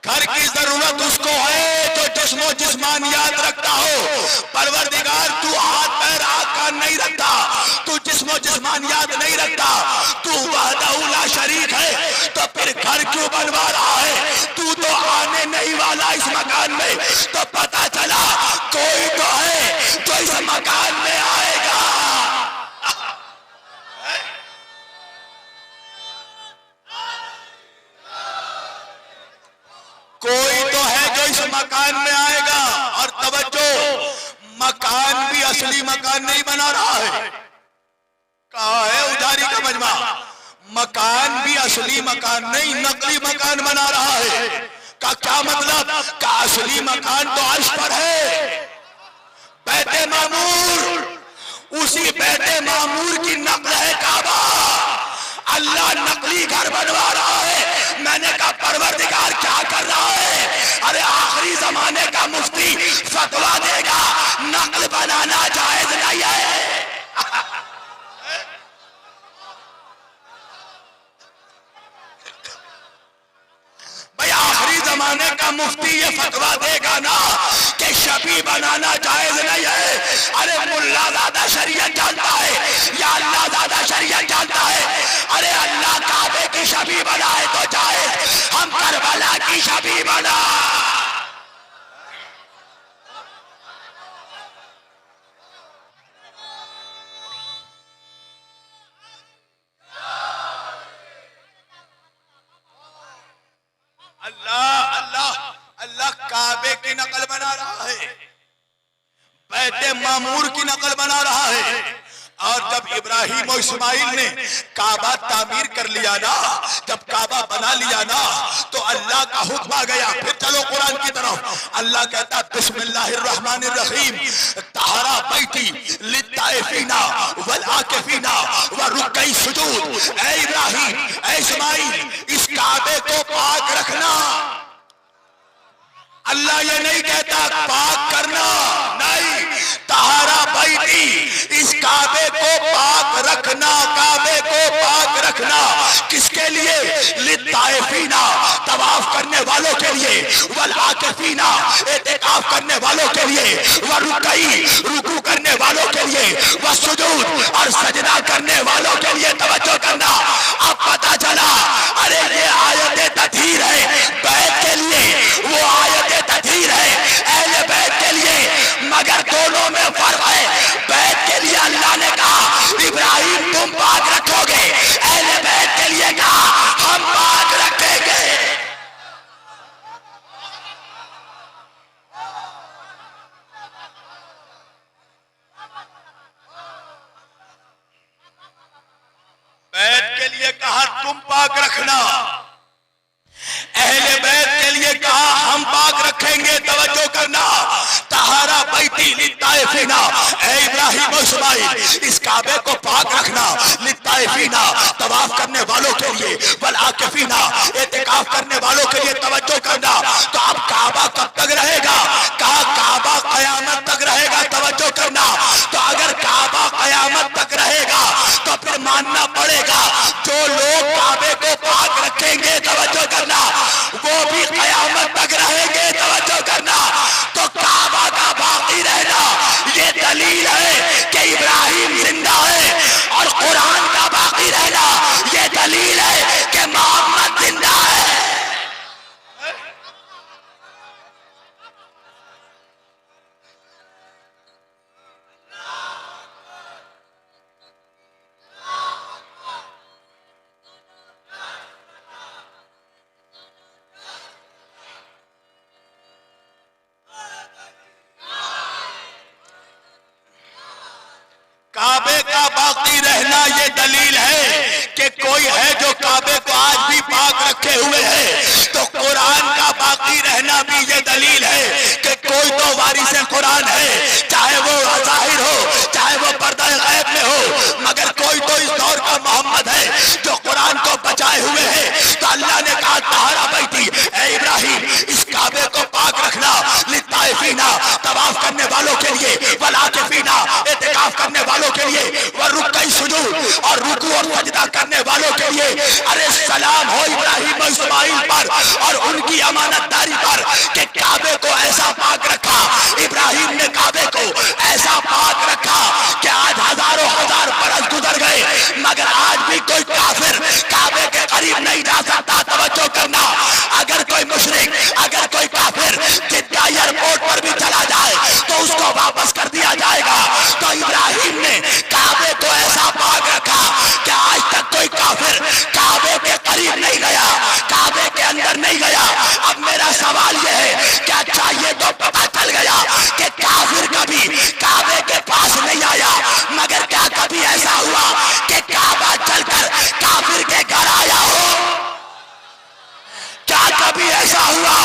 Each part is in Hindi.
घर की जरूरत उसको है जो जिस्मो जिस्मानियात रखता हो। परवरदिगार तू हाथ पैर आँख कान नहीं रखता, तू जिस्मो जिस्मानियात नहीं रखता, तू वहदहू ला शरीक है, तो फिर घर क्यों बनवा रहा है? तू तो आने नहीं वाला इस मकान में, तो पता चला कोई तो है जो इस मकान में आएगा। कोई तो है जो इस मकान में आएगा। और तवज्जो, मकान भी असली मकान नहीं बना रहा है। कहा है उधारी का मजमा, मकान भी असली मकान नहीं नकली मकान बना रहा है। का क्या मतलब? का असली मकान तो अर्श पर है, बैते मामूर, उसी बैते मामूर की नकल है काबा। अल्लाह नकली घर बनवा रहा है। मैंने कहा परवरदिगार क्या कर रहा है? अरे आखिरी जमाने का मुफ्ती फतवा देगा नकल बनाना जायज नहीं है। भाई आखिरी जमाने का मुफ्ती ये फतवा देगा ना कि शबी बनाना जायज नहीं है। अरे मुल्ला ज़्यादा शरीयत जानता है या अल्लाह ज़्यादा शरीयत जानता है? अरे अल्लाह काबे की शबी बनाए तो जायज, हम करबला की शबी बना। अल्लाह अल्लाह अल्लाह काबे की नकल बना रहा है, बैते मामूर की नकल बना रहा है। और जब इब्राहिम और इस्माइल ने काबा तामीर कर लिया ना, जब काबा बना लिया ना, तो अल्लाह का हुक्म आ गया। फिर चलो कुरान की तरफ। अल्लाह कहता बिस्मिल्लाहिर्रहमानिर्रहीम, तहरा बैती लित्ताइफीना वल आकिफीना व रुक्कई सुजूद। ऐ इब्राहिम, ऐ इस्माइल, इस काबे को पाक रखना। अल्लाह ये नहीं कहता पाक करना, नहीं, तहारा बैती, इस काबे को पाक रखना, काबे को पाक रखना। किसके लिए? लित्ताइफीना, तवाफ करने वालों के लिए, वल आकिफीना, एतिकाफ करने वालों के लिए, व रुकई, रुकू करने वालों के लिए, व सुजूद, और सजदा करने वालों के लिए। तवज्जो करना। अब पता चला अरे ये आयत तदहीर है बैत के लिए, वो आयत तदहीर है अहले बैत के लिए, मगर दोनों में फर्क है। बैत के लिए अल्लाह ने कहा इब्राहिम तुम पाक रखोगे, अहले बैत के लिए कहा हम पाक रखेंगे। बैत के लिए कहा तुम पाक रखना, अहले बैत के लिए कहा हम पाक रखेंगे। तवज्जो करना। तहारा बैती लित्ताइफीना, ऐ इब्राहिम और इस्माइल, इस काबे को पाक रखना। लित्ताइफीना, तवाफ करने वालों के लिए, वल आकिफीना, एतिकाफ करने वालों के लिए। तवज्जो करना। तो अब काबा कब तक रहेगा? कहा काबा कयामत तक रहेगा। तवज्जो करना। तो अगर काबा कयामत तक रहेगा तो फिर मानना पड़ेगा जो लोग काबे को पाक रखेंगे, तवज्जो करना, वो भी कयामत तक रहेंगे। तवज्जो करना। तो काबा का बाकी रहना ये दलील है कि इब्राहिम जिंदा है, और कुरान का बाकी रहना ये दलील है कि मोहम्मद जिंदा है। काबे का बाकी रहना ये दलील है कि कोई है जो काबे को आज भी पाक रखे हुए है। तो कुरान का बाकी रहना भी ये दलील है कि कोई तो वारिस कुरान है, चाहे वो ज़ाहिर हो चाहे वो पर्दा गैब में हो, मगर कोई तो इस दौर का मोहम्मद है जो कुरान को बचाए हुए है। तो अल्लाह ने कहा तहारा बैती, ऐ इब्राहिम, इस काबे को पाक रखना। लित्ताइफीना, तवाफ करने वालों के लिए, वल आकिफीना, एतिकाफ करने वालों के लिए, व रुकई सुजूद, और रुकू और सजदा करने वालों के लिए। अरे सलाम हो इब्राहिम और इस्माइल अमानतदारी पर कि काबे को ऐसा पाक रखा, इब्राहिम ने काबे को ऐसा पाक रखा कि आज हजारों हजार बरस गुजर गए मगर आज भी कोई काफिर काबे के करीब नहीं जा सकता। तवज्जो करना, अगर कोई मुशरिक, अगर कोई काफिर जिद्दा एयरपोर्ट पर भी चला जाए तो उसको वापस कर दिया जाएगा। तो इब्राहिम ने काबे को ऐसा पाक रखा कि आज तक कोई काफिर काबे के करीब नहीं गया, काबे के अंदर नहीं गया। अब मेरा सवाल यह है कि अच्छा ये तो पता चल गया कि काफिर कभी काबे के पास नहीं आया, मगर क्या कभी ऐसा हुआ कि काबा चलकर काफिर के घर आया हो? क्या कभी ऐसा हुआ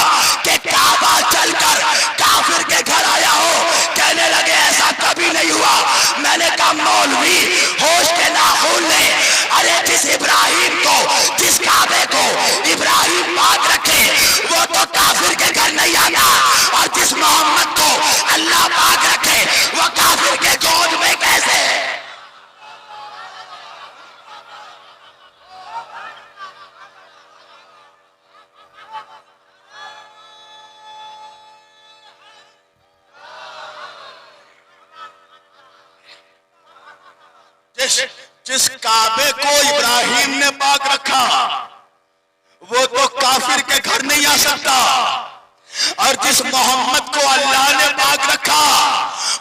कि काबा चलकर काफिर के घर आया हो? कहने लगे ऐसा कभी नहीं हुआ। मैंने कहा मौलवी होश के नाखून ने, अरे जिस इब्राहिम को, जिस काबे को इब्राहिम पाक रखे वो तो काफिर के घर नहीं आता, और जिस मोहम्मद को अल्लाह पाक रखे वो काफिर के गोद में कैसे? जिस काबे को इब्राहिम ने पाक रखा वो तो काफिर के घर नहीं आ सकता, और जिस मोहम्मद को अल्लाह ने पाक रखा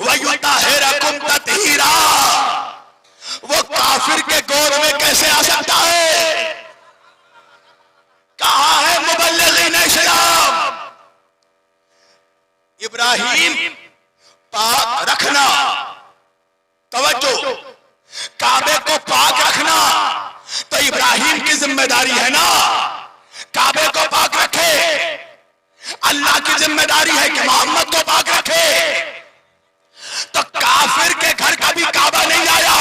वयुताहिरकुम तत्हीरा वो काफिर के गोद में कैसे आ सकता है? कहां है मुबल्लिगीन इस्लाम? इब्राहिम पाक रखना, तवज्जो, काबे को पाक रखना तो इब्राहिम की जिम्मेदारी है ना, काबे को पाक रखे। अल्लाह की जिम्मेदारी है कि मोहम्मद को पाक रखे। तो काफिर के घर कभी काबा नहीं आया,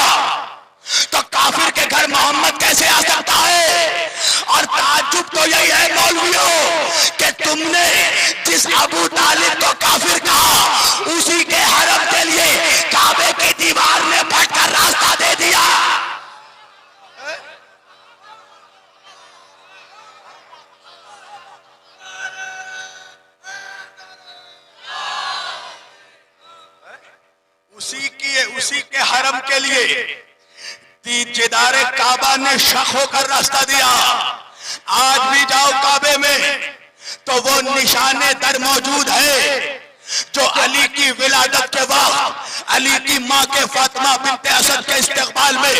तो काफिर के घर मोहम्मद कैसे आ सकता है? और ताज्जुब तो यही है मौलवियों कि तुमने जिस अबू तालिब को काफिर कहा उसी के हरम के लिए काबे की दीवार ने फट कर रास्ता दे दिया। उसी के हरम के लिए दीदारे काबा ने शक होकर रास्ता दिया। आज भी जाओ काबे में तो वो निशाने दर मौजूद है जो अली की विलादत के वक्त अली की माँ के फातिमा बिन्ते असद के इस्तेकबाल में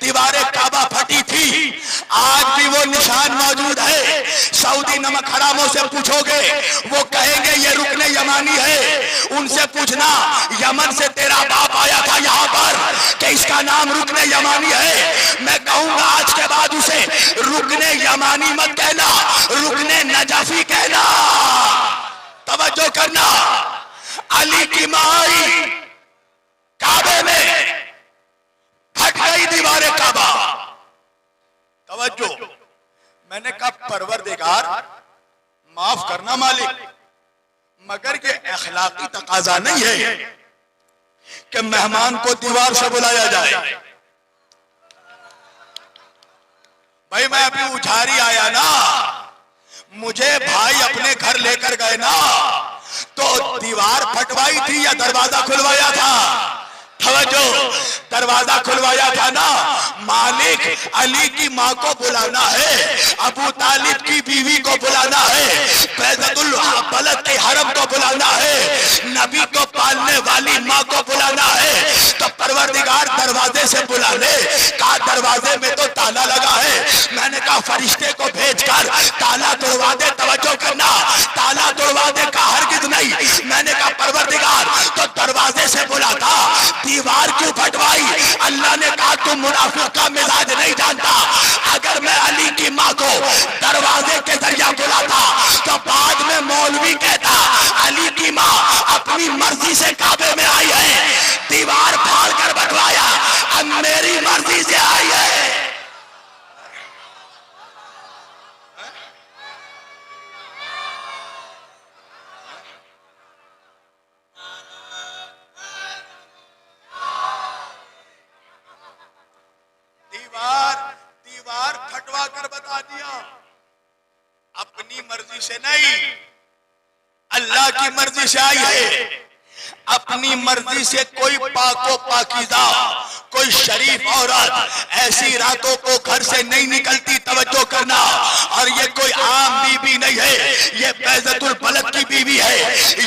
दीवारे काबा फटी थी। आज भी वो निशान मौजूद है। सऊदी नमक हरामों से पूछोगे वो कहेंगे ये रुकने यमानी है। उनसे पूछना यमन से तेरा बाप आया था यहाँ पर कि इसका नाम रुकने यमानी है। मैं कहूंगा आज के बाद उसे रुकने यमानी मत कहना, रुकने नजफी कहना। तवज्जो करना, अली की माई काबे में फट गई दीवारे काबा। तवज्जो, मैंने कहा परवरदिगार माफ करना मालिक, मगर ये अखलाकी तकाजा नहीं है कि मेहमान को दीवार से बुलाया जाए। भाई मैं अभी उधारी आया ना, मुझे भाई अपने घर लेकर गए ना, तो दीवार फटवाई थी या दरवाजा खुलवाया था? तवज्जो, दरवाजा खुलवाया था ना। मालिक अली की माँ को बुलाना है, अबू तालिब की बीवी को बुलाना है, बैतुल बलद के हरम को बुलाना है, नबी को पालने वाली माँ को बुलाना है। तो परवरदिगार दरवाजे से बुलाने का, दरवाजे में तो ताला लगा है। मैंने कहा फरिश्ते को भेजकर ताला तोड़वा दे। तवज्जो करना, ताला तोड़वा दे का हरगिज नहीं। मैंने कहा परवरदिगार तो दरवाजे से बुलाता, दीवार क्यों फटवाई? अल्लाह ने कहा तुम मुनाफिक का मिजाज नहीं जानता। अगर मैं अली की माँ को दरवाजे के जरिए बुलाता तो बाद में मौलवी कहता अली की माँ अपनी मर्जी से काबे में आई है, दीवार फाड़ कर बटवाया, अब मेरी मर्जी से आई है। दीवार फटवा कर बता दिया। अब से नहीं, अल्लाह की मर्जी से आई है। अपनी मर्जी से कोई पाको पाकीज़ा, कोई शरीफ औरत ऐसी रातों को घर से नहीं निकलती, तवज्जो करना। और ये कोई आम बीवी नहीं है, ये बैजतुल बलद की बीवी है,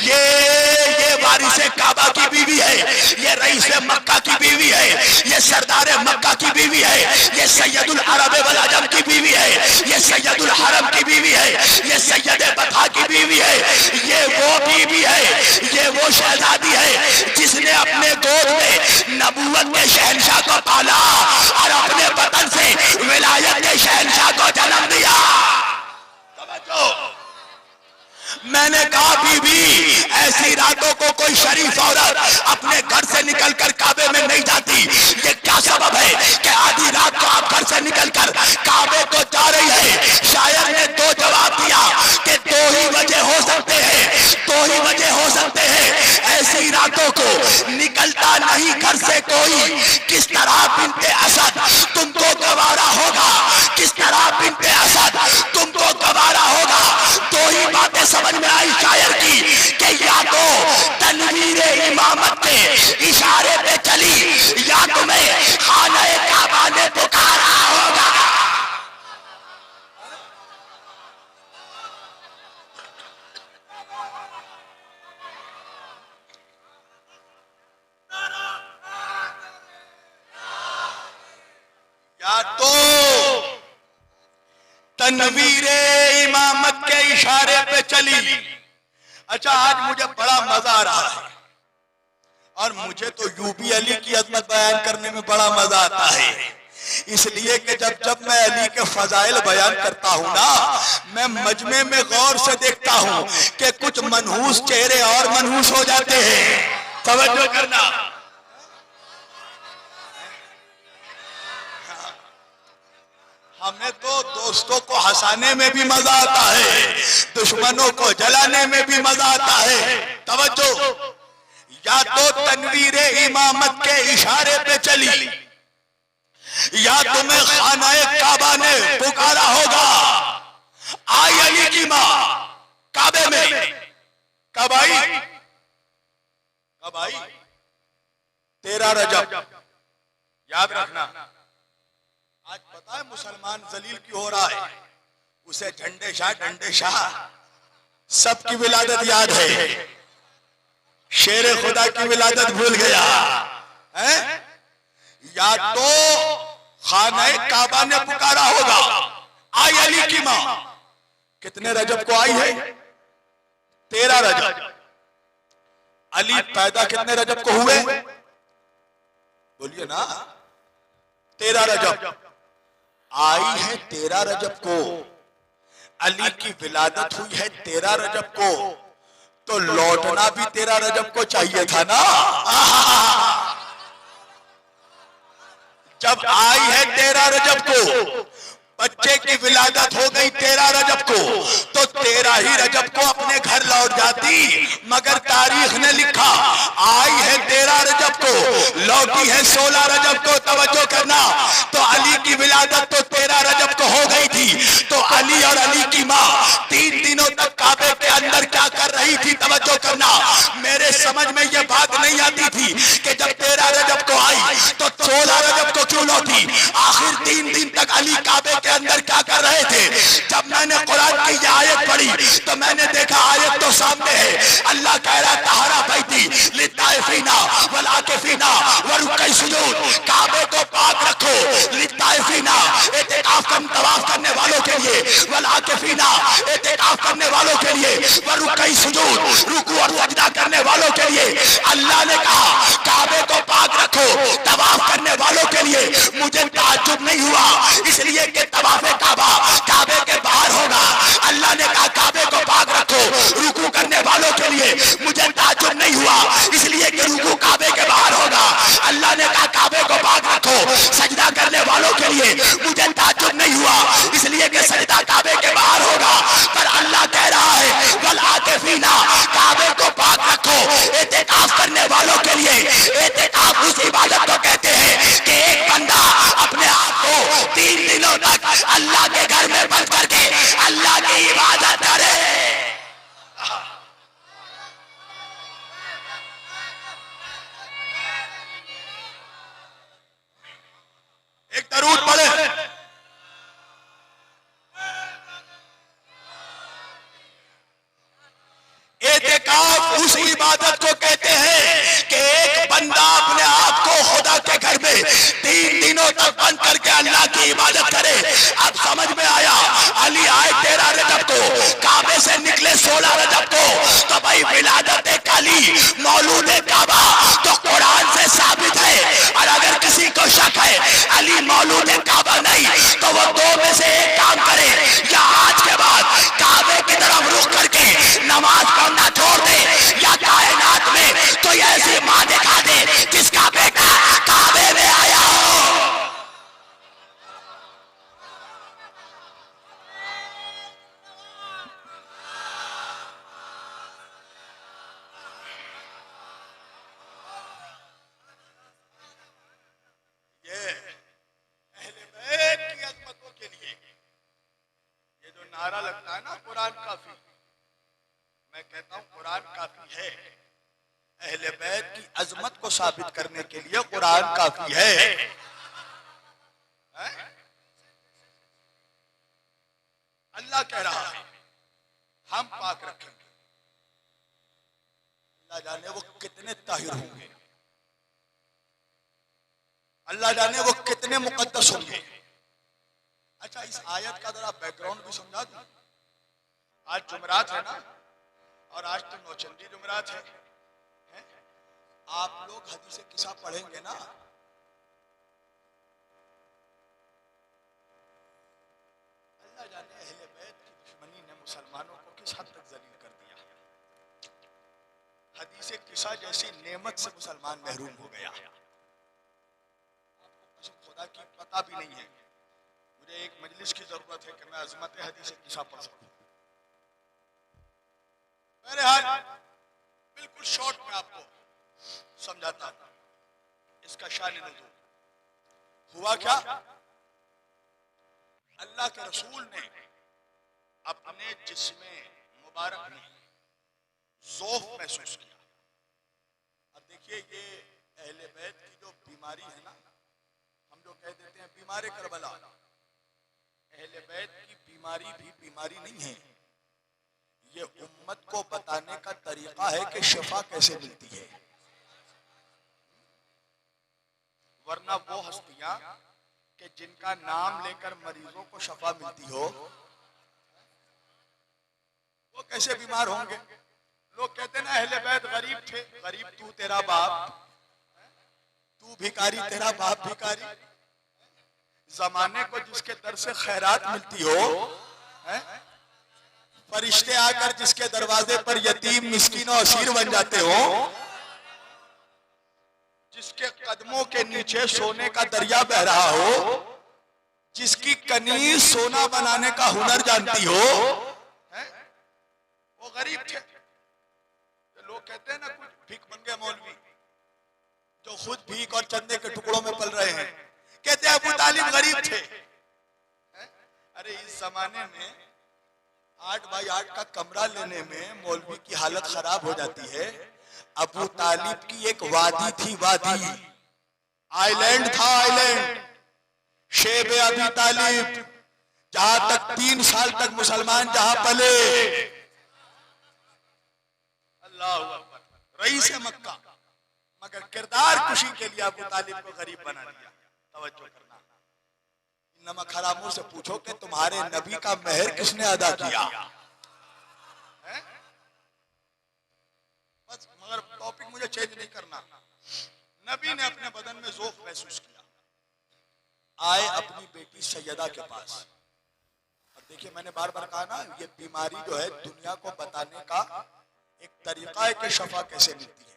ये वारिसे काबा की बीवी है, ये रईस मक्का की बीवी है, ये सरदार मक्का की बीवी है, ये सैयदुल अरब वल अजम की बीवी है, ये सैयदुल हरम की बीवी है, ये सैयद बता की बीवी है, ये वो बीवी है, ये वो शहजादी है जिसने अपने गोद में नबूवत के शहंशाह को पाला और अपने वतन से विलायत के शहंशाह को जन्म दिया। मैंने कहा बीवी, ऐसी रातों को कोई शरीफ औरत अपने घर से निकलकर काबे में नहीं जाती। ये क्या सबब है कि आधी रात को आप घर से निकलकर काबे को जा रही है? शायर ने दो जवाब दिया कि दो ही वजह हो सकते हैं, दो ही वजह हो सकते हैं। ऐसी रातों को निकलता नहीं घर से कोई। किस तरह बिनते असद तुमको गवारा होगा, किस तरह बिनते असद तुमको गवारा होगा। दो ही बातें समझ में आई शायर की कि या तो तनवीरे इमामत के इशारे पे चली, या तुम्हें खाने काबा ने पुकारा होगा। या तो तनवीरे इमामत के इशारे पे चली। अच्छा, आज मुझे बड़ा मजा आ रहा है और मुझे तो यूबी अली की अजमत बयान करने में बड़ा मजा आता है, इसलिए कि जब मैं अली के फजाइल बयान करता हूं ना, मैं मजमे में गौर से देखता हूं कि कुछ मनहूस चेहरे और मनहूस हो जाते हैं। तवज्जो करना। हमें तो दोस्तों को हंसाने में भी मजा आता है, दुश्मनों को जलाने में भी मजा आता है। तवज्जो, या तो तनवीरे इमामत के इशारे पे चली, या तुम्हें खानाए काबा ने पुकारा होगा। आई अली की मां काबे में, कब आई? कब आई? 13 रजब। याद रखना। आज पता है मुसलमान जलील क्यों हो रहा है? उसे झंडे शाह डंडे शाह सबकी विलादत याद है, शेर खुदा की विलादत भूल गया है। या तो खानाए काबा ने पुकारा होगा। आई अली की मां कितने रजब को आई है? 13 रजब। अली पैदा कितने रजब को हुए? बोलिए ना। 13 रजब। आई है 13 रजब को। अली की विलादत हुई है 13 रजब को, तो लौटना भी 13 रजब को चाहिए था ना। जब आई है 13 रजब को, बच्चे की विलादत हो गई 13 रजब को, तो 13 ही रजब को अपने घर लौट जाती। मगर तारीख ने लिखा आई है 13 रजब को, लौटी है 16 रजब को। तवज्जो करना। तो अली की विलादत तो 13 रजब को हो गई थी। तो अली और अली की माँ 3 दिनों तक काबे के अंदर क्या कर रही थी? तवज्जो करना। मेरे समझ में ये बात नहीं आती थी कि जब 13 रजब को आई तो 16 रजब को क्यों लौटी? आखिर 3 दिन तक अली काबे के अंदर क्या कर रहे थे? जब मैंने कुरान की ये आयत पढ़ी तो मैंने देखा आयत तो सामने है। अल्लाह कह रहा है तहरा बैती लिताइफीना वल आकिफीना व रुकई सुजूद। काबे को पाक रखो। लिताइफीना इतिकाफ तवाफ करने वालों के लिए, वल आकिफीना इतिकाफ करने वालों के लिए, व रुकई सुजूद रुकू और सजदा करने वालों के लिए। अल्लाह ने कहा काबे को पाक रखो तवाफ करने वालों के लिए। मुझे ताज्जुब नहीं हुआ, इसलिए कि तवाफे काबा काबे के बाहर होगा। अल्लाह ने कहा काबे को पाक रखो रुकू करने वालों के लिए। मुझे ताज्जुब नहीं हुआ, इसलिए कि रुकू काबे के बाहर होगा। अल्लाह ने कहा काबे को पाक रखो सजदा करने वालों के लिए। मुझे ताज्जुब नहीं हुआ, इसलिए कि सजदा काबे के बाहर होगा। पर अल्लाह कह रहा है वल आकिफीना, काबे को पाक रखो इतिकाफ करने वालों के लिए। इतिकाफ उस इबादत को कहते हैं कि एक बंदा अपने आप को 3 दिनों तक अल्लाह के घर में बंद करके अल्लाह की इबादत करे। इबादत को कहते हैं कि एक बंदा अपने आप को खुदा के घर में 3 दिनों तक बंद करके अल्लाह की इबादत करे। अब समझ में आया। अली आए 13 रजब को, काबे से निकले 16 रजब को, तो भाई विलादत अली मौलूद काबा तो कुरान से साबित है। और अगर किसी को शक है अली मौलूद काबा नहीं, तो वो 2 में से एक काम करे, या आज के बाद काबे की तरफ रुख करके नमाज पढ़ना छोड़ दे, या कायनात में तो ऐसी मां दिखा दे जिसका बेटा काबे में आया हो। ये अहले बैत की अजमतों के लिए ये जो नारा लगता है ना कुरान काफी, मैं कहता हूं कुरान काफी है। अहले बैत की अजमत को साबित करने के लिए कुरान काफी है। अल्लाह कह रहा है हम पाक रखेंगे। अल्लाह जाने वो कितने ताहिर होंगे, अल्लाह जाने वो कितने मुकद्दस होंगे। अच्छा, इस आयत का जरा बैकग्राउंड भी समझा दूं। आज जुमरात है ना, और आज तो नौचंदी जुमरात है। आप लोग हदीस किस्सा पढ़ेंगे ना, अल्लाह जाने अहले बैत की दुश्मनी ने मुसलमानों को किस हद तक जलील कर दिया। हदीस किस्सा जैसी नेमत से मुसलमान महरूम हो गया। खुदा की पता भी नहीं है। मुझे एक मजलिस की जरूरत है कि मैं अजमत हदीस किस्सा पढ़ सकूं। बहरहाल बिल्कुल शॉर्ट में आपको समझाता हूं इसका शान नुज़ूल। हुआ क्या, अल्लाह के रसूल ने अपने जिस्म मुबारक में ज़ौफ़ महसूस किया। अब देखिए, ये अहले बैत की जो बीमारी है ना, हम जो कह देते हैं बीमार करबला, अहले बैत की बीमारी भी बीमारी नहीं है। ये उम्मत को बताने का तरीका है कि शिफा कैसे मिलती है। वरना वो हस्तियां कि जिनका नाम लेकर मरीजों को शफा मिलती हो, वो कैसे बीमार होंगे। लोग कहते ना अहले बैत गरीब थे। गरीब तू, तेरा बाप, तू भिखारी, तेरा बाप भिखारी। जमाने को जिसके दर से खैरात मिलती हो, फरिश्ते आकर जिसके दरवाजे पर यतीम मिस्कीन और असीर बन जाते हो, जिसके कदमों के नीचे सोने का दरिया बह रहा हो, जिसकी कनीज सोना बनाने का हुनर जानती हो, वो गरीब थे। तो लोग कहते हैं ना कुछ भीख मंगे मौलवी जो खुद भीख और चंदे के टुकड़ों में पल रहे हैं, कहते हैं अबू तालिब गरीब थे। अरे इस जमाने में 8 बाई 8 का कमरा लेने में मौलवी की हालत खराब हो जाती है। अबू तालिब की एक वादी थी, वादी, आइलैंड था, आइलैंड, शेब अबी तालिब, जहां तक 3 साल तक मुसलमान जहां पले। अल्लाह अकबर, रईस मक्का, मगर किरदार खुशी के लिए अबू तालिब को गरीब बना दिया। तवज्जो करना, नमक हरामों से पूछो कि तुम्हारे नबी का मेहर किसने अदा किया। बस, मगर टॉपिक मुझे चेंज नहीं करना। नबी ने अपने बदन में ज़ौफ़ महसूस किया, आए अपनी बेटी सैयदा के पास। अब देखिए, मैंने बार बार कहा ना, ये बीमारी जो है दुनिया को बताने का एक तरीका है कि शफा कैसे मिलती है।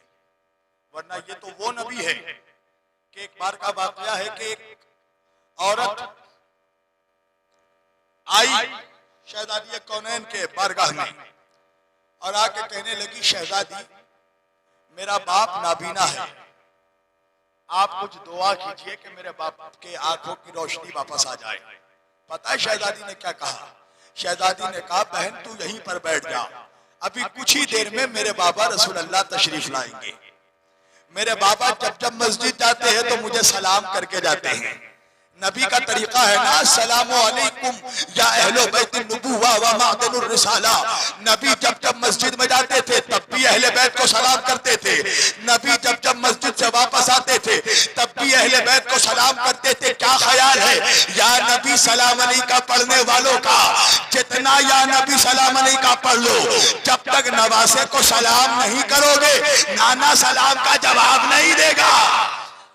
वरना ये तो वो नबी है कि एक बार का वाकया है कि एक औरत आई शहजादी कौनैन के बारगाह में और आके कहने लगी, शहजादी मेरा बाप नाबीना है, आप कुछ दुआ कीजिए कि मेरे बाप के आंखों की रोशनी वापस आ जाए। पता है शहजादी ने क्या कहा? शहजादी ने कहा, बहन तू यहीं पर बैठ जा, अभी कुछ ही देर में मेरे बाबा रसूलुल्लाह तशरीफ लाएंगे। मेरे बाबा जब जब मस्जिद जाते हैं तो मुझे सलाम करके जाते हैं, नबी का तरीका है ना, सलामु अलैकुम या अहले बैत नुबुव्वा व मादनुर रिसाला। नबी जब जब मस्जिद में जाते थे तब भी अहले बैत को सलाम करते थे। नबी जब जब मस्जिद से वापस आते थे तब भी अहले बैत को सलाम करते थे। क्या ख्याल है या नबी सलाम अलैका पढ़ने वालों का जितना या नबी सलाम अलैका पढ़ लो, जब तक नवासे को सलाम नहीं करोगे नाना सलाम का जवाब नहीं देगा।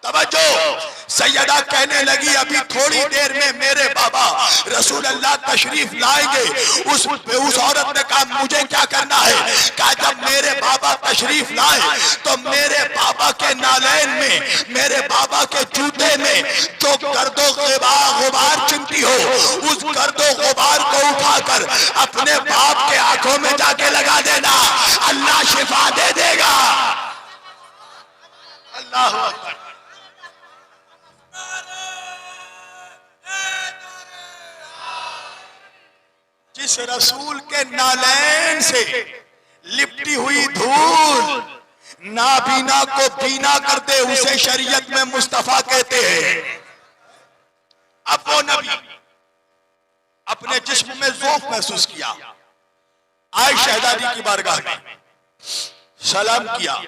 तवज्जो, सैयदा कहने लगी अभी थोड़ी देर में मेरे बाबा रसूल अल्लाह तशरीफ लाएंगे। उस औरत ने कहा मुझे क्या करना है? कहा जब मेरे बाबा तशरीफ लाए तो मेरे बाबा के नालैन में, मेरे बाबा के जूते में जो गर्दो गुबार चिमटी हो, उस गर्दो गुबार को उठाकर अपने बाप के आंखों में जाके लगा देना, अल्लाह शिफा दे देगा। अल्लाह अकबर। जिस रसूल के नालैन से लिपटी हुई धूल नाबीना को बीना कर दे उसे शरीयत में मुस्तफा कहते हैं। अब वो नबी अपने जिस्म में ज़ौफ़ महसूस किया, आए शहजादी की बारगाह में, सलाम किया,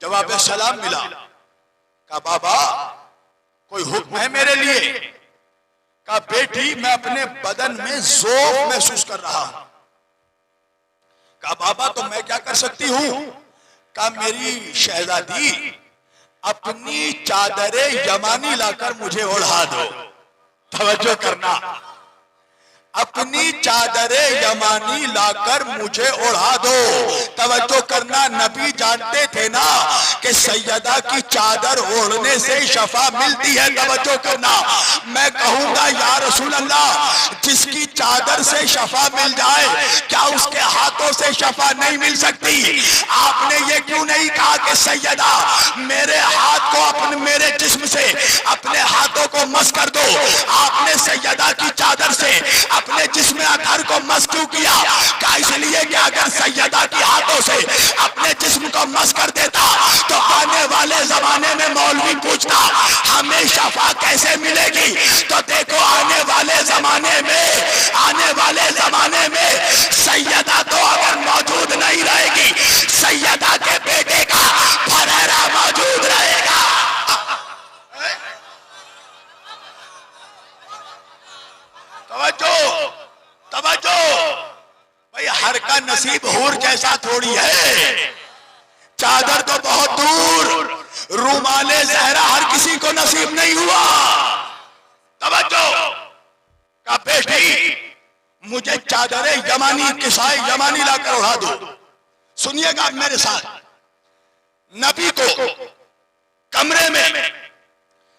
जवाब सलाम मिला। कहा बाबा कोई हुक्म है मेरे लिए? कहा बेटी मैं अपने बदन में ज़ौफ़ महसूस कर रहा हूं। कहा बाबा तो मैं क्या कर सकती हूं? कहा मेरी शहजादी अपनी चादरे यमानी लाकर मुझे ओढ़ा दो। तवज्जो करना, अपनी चादरे यमानी लाकर मुझे ओढ़ा दो। तवज्जो करना, नबी जानते थे ना कि सैयदा की चादर ओढ़ने से शफा मिलती है। तवज्जो करना, मैं कहूंगा या रसूल अल्लाह जिसकी चादर से शफा मिल जाए क्या उसके हाथों से शफा नहीं मिल सकती? आपने ये क्यों नहीं कहा कि सैयदा मेरे हाथ को अपने, मेरे जिस्म से अपने हाथों को मस कर दो? आपने सैयदा की चादर से अपने जिस्म अतहर को मस क्यों किया? क्या इसलिए कि अगर सैयदा की हाथों से अपने जिस्म को मस कर देता तो आने वाले जमाने में मौलवी पूछता हमें शफा कैसे मिलेगी? तो देखो आने वाले जमाने में सैयदा तो अगर मौजूद नहीं रहेगी, सैयदा के बेटे का फरेरा मौजूद रहेगा। तवज्जो भाई, हर का नसीब हूर जैसा थोड़ी है। चादर तो बहुत दूर, रुमाले ज़हरा हर किसी को नसीब नहीं हुआ। तवज्जो का बेटी मुझे चादरे यमानी, किसाई यमानी लाकर उड़ा दो। सुनिएगा मेरे साथ, नबी को कमरे में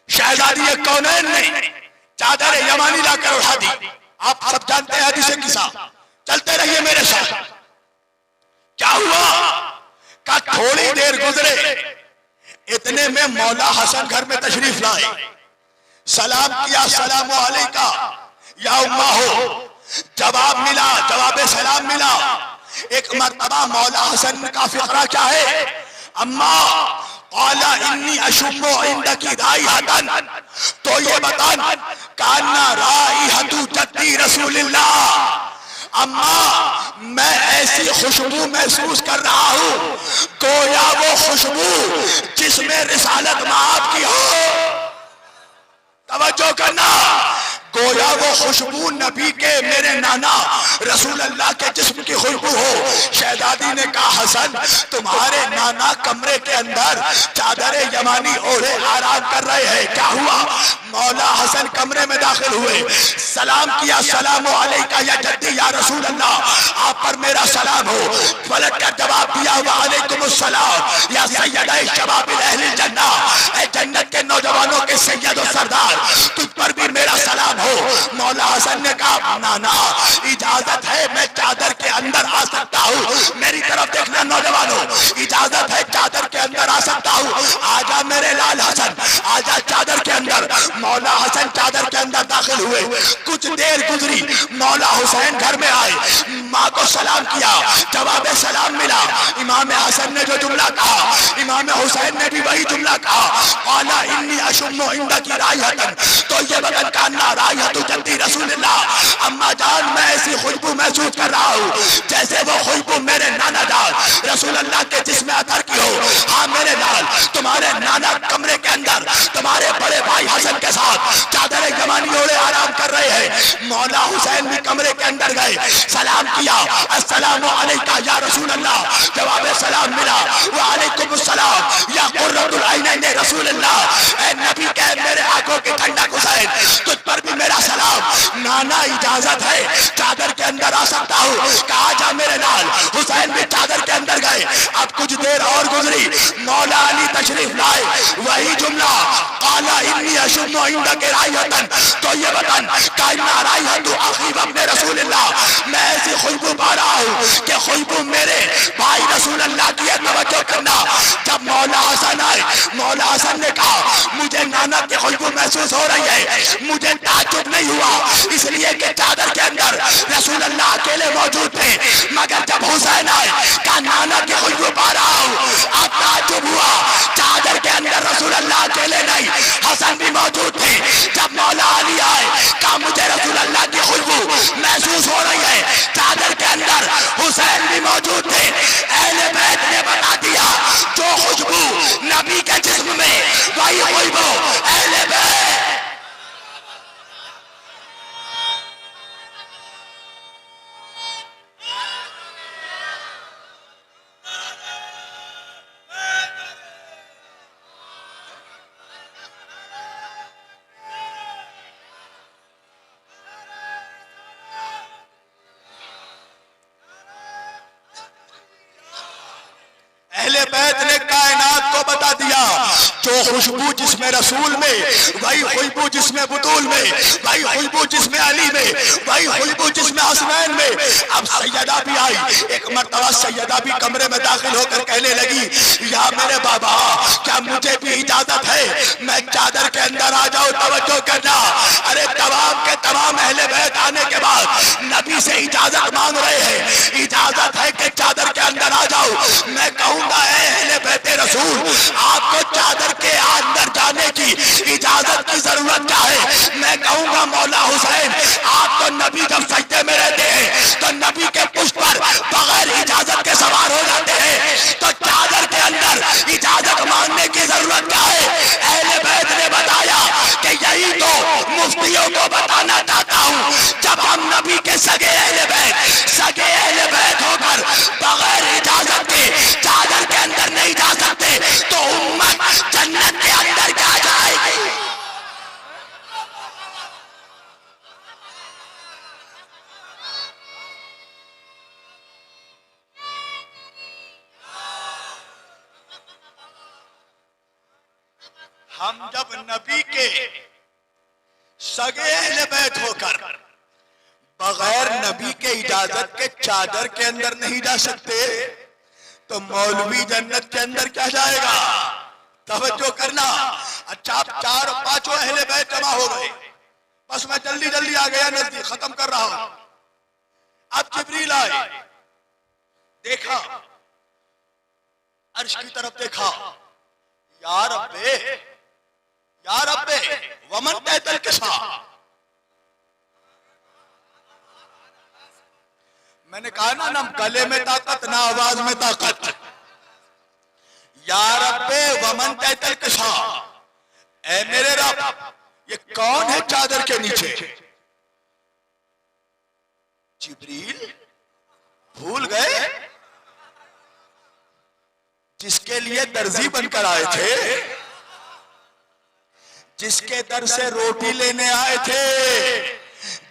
शहजादी कौनैन ने चादर यमानी लाकर उठा दी। आप सब जानते हैं हदीस किस्सा, चलते रहिए मेरे साथ। क्या हुआ? का थोड़ी देर गुजरे, इतने में मौला हसन घर में तशरीफ लाए। सलाम किया, सलाम अलैका या उम्मा हो। जवाब मिला, जवाब सलाम मिला। एक मर्तबा मौला हसन का फिक्रा क्या है? अम्मा आला इन्नी अशुम्मो इंदकी राइहतन, तो ये बता कान्ना राइहतु जद्दी रसूलिल्लाह। अम्मा मैं ऐसी खुशबू महसूस कर रहा हूं गोया वो खुशबू जिसमें रिसालत माफ की हो। तवज्जो करना, गोया वो खुशबू नबी के, मेरे नाना रसूल अल्लाह के जिस्म की खुशबू हो। शहजादी ने कहा हसन तुम्हारे नाना कमरे के अंदर चादरे यमानी ओढ़े आराम कर रहे हैं, क्या हुआ? मौला हसन कमरे में दाखिल हुए, सलाम किया, सलाम अलैका या जद्दी या रसूल अल्लाह, आप पर मेरा सलाम हो। पलट कर जवाब दिया वालेकुमुस्सलाम या सैयदा शबाबिल अहलिल जन्नह, ऐ जन्नत के नौजवानों के सैयद और सरदार, तुझ पर भी मेरा सलाम हो। मौला हसन ने कहा नाना इजाजत है मैं चादर के अंदर आ सकता हूँ? मेरी तरफ देखना नौजवानों, इजाजत है चादर के अंदर आ सकता हूँ? आजा मेरे लाल हसन, आजा चादर के अंदर। मौला हसन चादर के अंदर दाखिल हुए। कुछ देर गुजरी, मौला हुसैन घर में आए। माँ को सलाम किया, जवाब सलाम मिला। इमाम हसन ने जो जुमला कहा, इमाम हुसैन ने भी वही जुमला कहा, क़ाला इन्नी अशुम्मु इंदकी रायहतन तय्यबतन कान्ना रायहतु जद्दी रसूलुल्लाह। अम्मा जान, मैं ऐसी खुशबू महसूस कर रहा हूँ जैसे वो खुशबू मेरे नाना जान रसूलुल्लाह के जिस्म अतर की हो। हाँ मेरे लाल, तुम्हारे नाना कमरे के अंदर तुम्हारे बड़े भाई हसन के साथ चादर जमानी ओढ़े आराम कर रहे हैं। मौला हुसैन भी कमरे के अंदर गए, सलाम किया, अस्सलामु अलैका या रसूल अल्लाह। जवाब सलाम मिला, व अलैकुम सलाम या कुर्रतुल ऐनैन रसूलुल्लाह। ऐ नबी के मेरे आंखों की ठंडक हुसैन, तुझ पर भी मेरा सलाम। नाना इजाजत है चादर के अंदर आ सकता हूँ? कहा जा मेरे लाल। हुसैन भी चादर के अंदर गए। अब कुछ देर और गुजरी, मौला अली तशरीफ लाए, वही जुमला, क़ाला इन्नी अशुम्मु इंदकी रायहतन तय्यबतन कान्ना रायहतु अखी वब्न रसूलुल्लाह। मैं ऐसी खुशबू पा रहा हूँ कि खुशबू मेरे भाई रसूलुल्लाह की है। तवज्जो करना, जब मौला हसन आए, मौला हसन ने कहा मुझे नाना की खुशबू महसूस हो रही है। मुझे ताज्जुब नहीं हुआ, इसलिए कि चादर के अंदर रसूलुल्लाह अकेले मौजूद थे। मगर जब हुसैन आए, कहा नाना की खुशबू पा रहा हूँ। अब ताज्जुब हुआ, चादर के अंदर रसूलुल्लाह अकेले नहीं, हसन भी मौजूद थे। जब मौला अली आए, कहा मुझे रसूलुल्लाह की खुशबू महसूस हो रही है। चादर के अंदर हुसैन भी मौजूद थे। अहले बैत ने बता दिया, जो खुशबू नबी के जिस्म में, वही खुशबू अहले बैत। अहले बैत ने कायनात को बता दिया, जो खुशबू जिसमें रसूल में, वही खुशबू जिसमें बुतूल में, वही खुशबू जिसमें अली में, वही खुशबू जिसमें हसनैन में। अब सैयदा भी आई। एक मर्तबा सैयदा भी कमरे में दाखिल होकर कहने लगी, या मेरे बाबा, क्या मुझे भी इजाजत है मैं चादर के अंदर आ जाऊं? तवज्जो करना, अरे तमाम के तमाम अहले बैत आने के बाद नबी से इजाजत मांग रहे हैं। इजाजत है कि चादर के अंदर आ जाओ। मैं कहूंगा अहले बैत रसूल, आपको चादर के अंदर जाने की इजाजत की जरूरत क्या है? मैं कहूंगा मौला हुसैन, आप तो नबी जब सजदे में रहते हैं तो नबी के पुष्प पर बगैर इजाजत के सवार हो जाते हैं, तो चादर के अंदर इजाजत मांगने की जरूरत क्या है? अहले बैत ने बताया कि यही तो मुफ्तियों को बताना चाहता हूँ। जब हम नबी के सगे अहले बैत होकर बगैर इजाजत के चादर के अंदर नहीं जा सकते, तो उम्मत जन्नत के अंदर क्या जाएगी? हम जब नबी के सगे अहले बैत होकर बगैर नबी के इजाजत के चादर के अंदर नहीं जा सकते, तो मौलवी जन्नत के अंदर क्या जाएगा? तवज्जो करना। अच्छा, आप चार पांचों अहले बैत जमा हो गए, बस मैं जल्दी जल्दी आ गया, नजदीक खत्म कर रहा हूं। अब जिब्रील आए, देखा, अर्श की तरफ देखा, या रब्बे, या रब्बे वमन तहतल किसा। मैंने कहा ना, ना गले में ताकत ना आवाज में ताकत। या रब्बे वमन तहतल किसा, ऐ मेरे रब, ये कौन है चादर के नीचे? जिब्रील भूल गए जिसके लिए दर्जी बनकर आए थे, जिसके दर से रोटी लेने आए थे,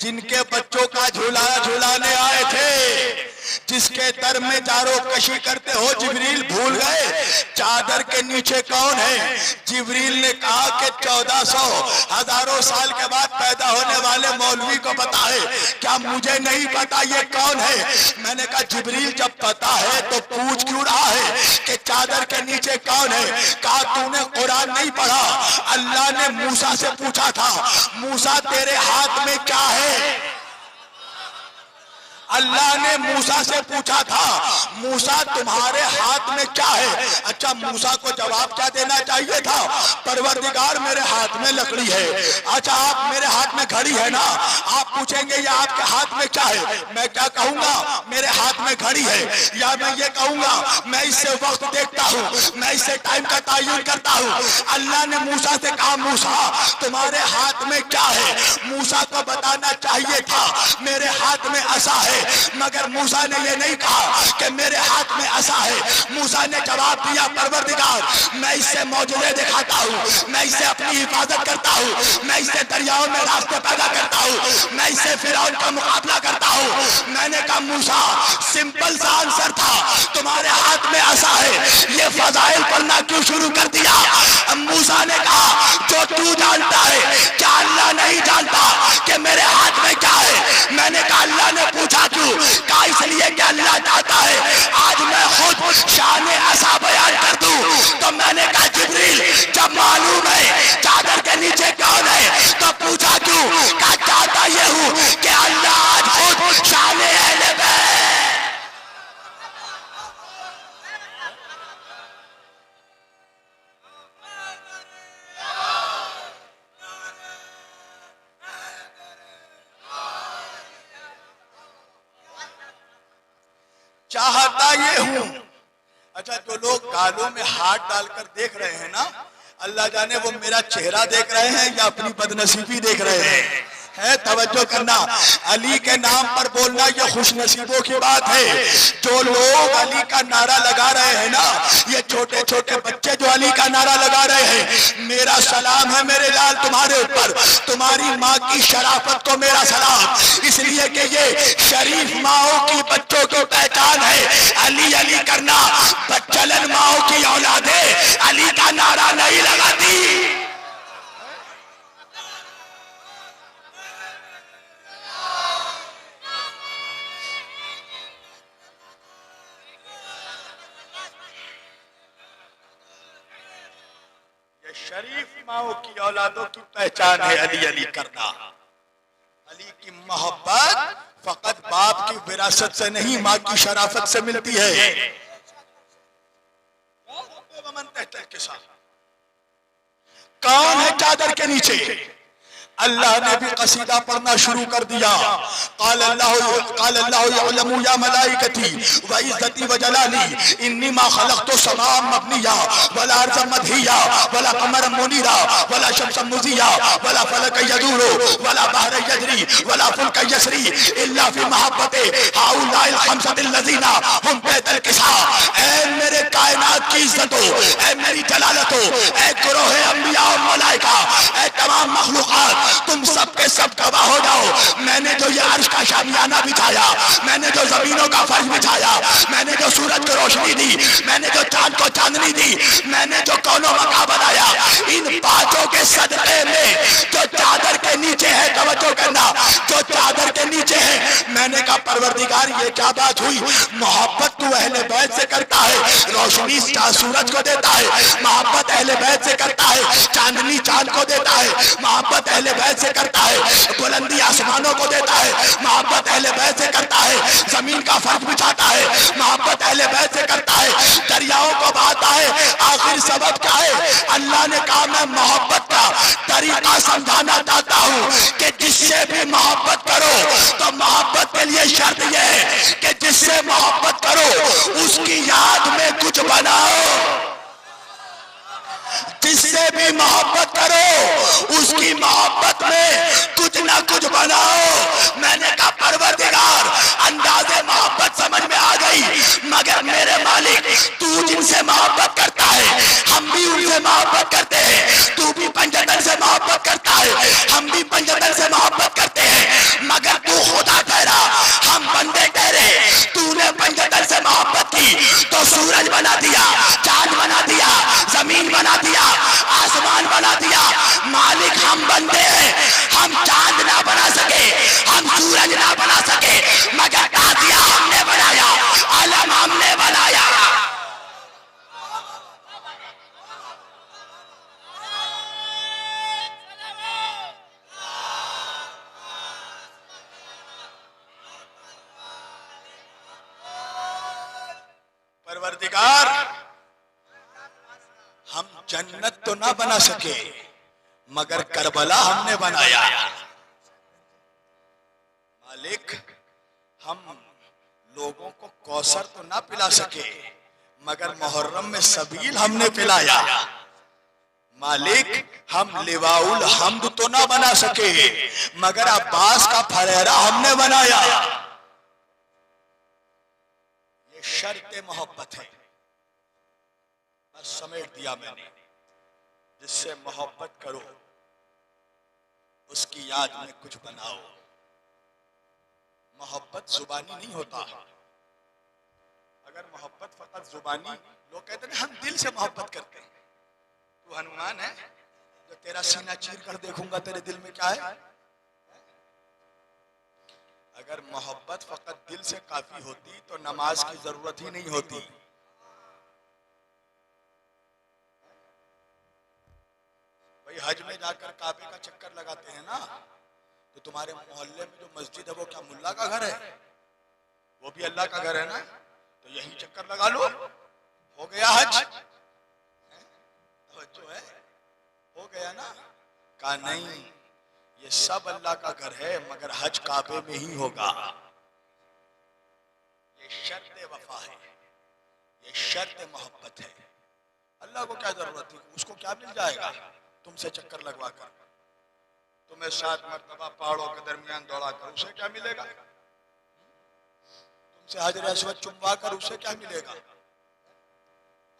जिनके बच्चों का झुलाने आए थे, जिसके दर में जारो कशी करते हो। जिब्रील भूल गए चादर के नीचे कौन है? जिब्रील ने कहा कि 1400 हजारों साल के बाद पैदा होने वाले मौलवी को पता है, क्या मुझे नहीं पता ये कौन है? मैंने कहा जिब्रील जब पता है तो पूछ क्यों रहा है कि चादर के नीचे कौन है? कहा तूने कुरान नहीं पढ़ा? अल्लाह ने मूसा से पूछा था, मूसा तेरे हाथ में क्या है? अल्लाह ने मूसा से पूछा था, मूसा तुम्हारे हाथ में क्या है? अच्छा, मूसा को जवाब क्या देना चाहिए था? परवरदिगार मेरे हाथ में लकड़ी है। अच्छा, आप मेरे हाथ में घड़ी है ना, आप पूछेंगे ये आपके हाथ में क्या है? मैं क्या कहूंगा? मेरे हाथ में घड़ी है। या मैं ये कहूंगा मैं इससे वक्त देखता हूँ, मैं इससे टाइम का तयन करता हूँ। अल्लाह ने मूसा से कहा, मूसा तुम्हारे हाथ में क्या है? मूसा को बताना चाहिए था मेरे हाथ में असा है, मगर मूसा ने ये नहीं कहा कि मेरे हाथ में असा है। मूसा ने जवाब दिया, परवरदिगार मैं इससे मौजूदे दिखाता हूँ, मैं इससे अपनी हिफाजत करता हूँ, मैं इससे दरियाओं में रास्ते पैदा करता हूँ, मैं इससे फिरौन का मुकाबला करता हूँ। मैंने कहा मूसा सिंपल सा आंसर था, तुम्हारे हाथ में असा है। ये फजाइल पढ़ना क्यों शुरू कर दिया? मूसा ने कहा जो तू जानता है क्या अल्लाह नहीं जानता कि मेरे हाथ में क्या है? मैंने कहा अल्लाह ने पूछा क्यों? कहा इसलिए कि अल्लाह चाहता है आज मैं खुद शान असा बयान कर दूं। तो मैंने कहा जिब्रील जब मालूम है चादर के नीचे कौन है तो पूछा क्यों? कहा चाहता ये हूं कि अल्लाह आज खुद शान अहले बैत। चाहता ये हूं। अच्छा, जो लोग गालों में हाथ डालकर देख रहे हैं ना, अल्लाह जाने वो मेरा चेहरा देख रहे हैं या अपनी बदनसीबी देख रहे हैं। है तवज्जो करना, अली के नाम पर बोलना ये खुशनसीबों की बात है। जो लोग अली का नारा लगा रहे हैं ना, ये छोटे छोटे बच्चे जो अली का नारा लगा रहे हैं, मेरा सलाम है मेरे लाल तुम्हारे ऊपर, तुम्हारी माँ की शराफत को मेरा सलाम। इसलिए कि ये शरीफ माओ की बच्चों की पहचान है अली अली करना। बच्चलन माओ की औलादे अली का नारा नहीं लगाती। शरीफ माओ की औलादों की पहचान है अली अली करना। अली की मोहब्बत फकत बाप की विरासत से नहीं, माँ की शराफत से मिलती है। कौन है चादर के नीचे? अल्लाह ने भी कसीदा पढ़ना शुरू कर दिया। क़ाल अल्लाहु यअलमु या मलाइकती व इज़्ज़ती व जलाली इन्नी मा खलक़तु समाअ मबनिया वला अर्ज़ मदहिया वला क़मरन मुनीरा वला शम्सन मुज़िया वला फलकन यदूरु वला बहरन यजरी वला फुल्कन यसरी इल्ला फी महब्बति हाउलाइल खम्सतिल लज़ीना हुम बैतल किसा। ऐ मेरे कायनात की इज्जतो, ऐ मेरी जलालतो, ऐ गुरोहे अंबिया और मलाइका, ऐ तमाम मखलूक़ात, तुम सबके सब गवाह हो जाओ। मैंने जो ये अर्श का शामियाना बिछाया, मैंने जो जमीनों का फर्श बिछाया, मैंने जो सूरज को रोशनी दी, मैंने जो चांद को चांदनी दी, मैंने जो कौनो मका बनाया, इन पांचों के सदक़े में जो चादर के नीचे है, तवज्जो करना, जो चादर के नीचे है, मैंने कहा परवरदिगार ये क्या बात हुई? मोहब्बत तू अहले बैत से करता है, रोशनी सूरज को देता है, मोहब्बत अहले बैत से करता है, चांदनी चांद को देता है, मोहब्बत अहले बैत से करता है, बुलंदी आसमानों को देता है, मोहब्बत अहले बैत से करता है, जमीन का फर्श बिछाता है, मोहब्बत अहले बैत से करता है, दरियाओं को बहाता है। आखिर सबब क्या है? अल्लाह ने कहा मैं मोहब्बत का तरीका समझाना चाहता हूँ कि जिससे भी मोहब्बत करो तो मोहब्बत के लिए शर्त यह है कि जिससे मोहब्बत करो उसकी याद में कुछ बनाओ। जिससे भी मोहब्बत करो उसकी मोहब्बत में कुछ ना कुछ बनाओ। मैंने कहा परवरदिगार अंदाज़े मोहब्बत समझ में आ गई, मगर मेरे मालिक तू जिनसे मोहब्बत करता है हम भी उनसे मोहब्बत करते हैं, तू भी पंजतन से मोहब्बत करता है हम भी पंजतन से मोहब्बत करते हैं, मगर तू खुदा ठहरा हम बंदे ठहरे। तूने पंजतन से मोहब्बत की तो सूरज बना दिया, चांद बना दिया, जमीन बना दिया, आसमान बना दिया। मालिक हम बंदे हैं, हम चांद ना बना सके, हम सूरज ना बना सके, मगर ताजिया हमने बनाया, आलम हमने बनाया। परवरदिगार हम जन्नत तो ना बना सके मगर करबला हमने बनाया। मालिक हम लोगों को कौसर तो ना पिला सके मगर मुहर्रम में सबील हमने पिलाया। मालिक हम लिवाउल हम्द तो ना बना सके मगर अब्बास का फरेरा हमने बनाया। ये शर्त मोहब्बत है। बस समेट दिया मैंने। जिससे मोहब्बत करो उसकी याद में कुछ बनाओ। मोहब्बत जुबानी नहीं होता। अगर मोहब्बत फकत जुबानी, लोग कहते हैं हम दिल से मोहब्बत करते हैं। तू हनुमान है जो तेरा सीना चीर कर देखूंगा तेरे दिल में क्या है। अगर मोहब्बत फकत दिल से काफी होती तो नमाज की जरूरत ही नहीं होती। भाई हज में जाकर काबे का चक्कर लगाते हैं ना, तो तुम्हारे मोहल्ले में जो मस्जिद है वो क्या मुल्ला का घर है? वो भी अल्लाह का घर है ना, तो यही चक्कर लगा लो, हो गया हज। जो है हो गया ना। कहा नहीं, ये सब अल्लाह का घर है मगर हज काबे में ही होगा। ये शर्त वफा है, ये शर्त मोहब्बत है। अल्लाह को क्या जरूरत थी, उसको क्या मिल जाएगा तुमसे चक्कर लगवा कर? तुम्हें 7 मरतबा पहाड़ों के दरमियान दौड़ा कर उसे क्या मिलेगा? तुमसे हजर अस्वद चुमवा कर उसे क्या मिलेगा?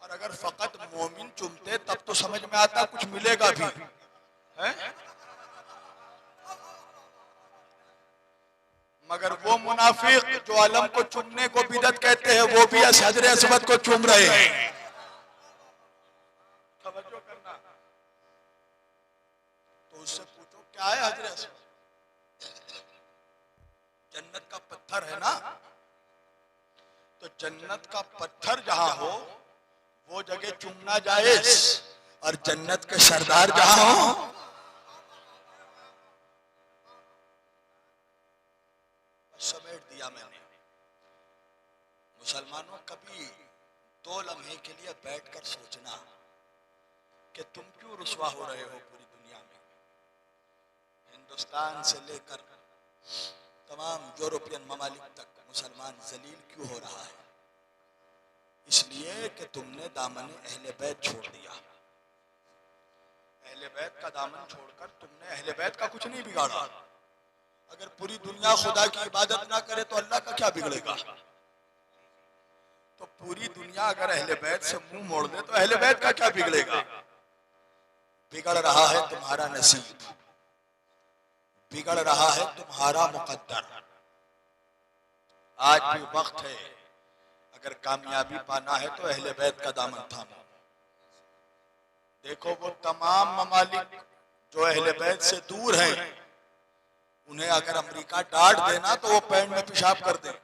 और अगर फकत मोमिन चुमते तब तो समझ में आता कुछ मिलेगा भी है? मगर वो मुनाफिक जो आलम को चुमने को बिदत कहते हैं वो भी हजर अस्वद को चूम रहे हैं। तवज्जो करना। तो उससे पूछो क्या है हजर अस्वद? जन्नत का पत्थर है ना, तो जन्नत का पत्थर जहां हो वो जगह चूमना जायज, और जन्नत के सरदार जहां हो। समेट दिया मैंने। मुसलमानों, कभी 2 लम्हे के लिए बैठकर सोचना कि तुम क्यों रुसवा हो रहे हो पूरी दुनिया में। हिंदुस्तान से लेकर तमाम यूरोपियन ममालिक तक मुसलमान जलील क्यों हो रहा है? इसलिए कि तुमने दामन अहले बैत छोड़ दिया। अहले बैत का दामन छोड़कर तुमने अहले बैत का कुछ नहीं बिगाड़ा। अगर पूरी दुनिया खुदा की इबादत ना करे तो अल्लाह का क्या बिगड़ेगा? तो पूरी दुनिया अगर अहले बैत से मुंह मोड़ दे तो अहले बैत का क्या बिगड़ेगा? बिगड़ रहा है तुम्हारा नसीब, बिगड़ रहा है तुम्हारा मुकद्दर। आज भी वक्त है, अगर कामयाबी पाना है तो अहले बैत का दामन थामो। देखो वो तमाम ममालिक जो अहले बैत से दूर हैं, उन्हें अगर अमेरिका डांट देना तो वो पैंट में पेशाब कर दे,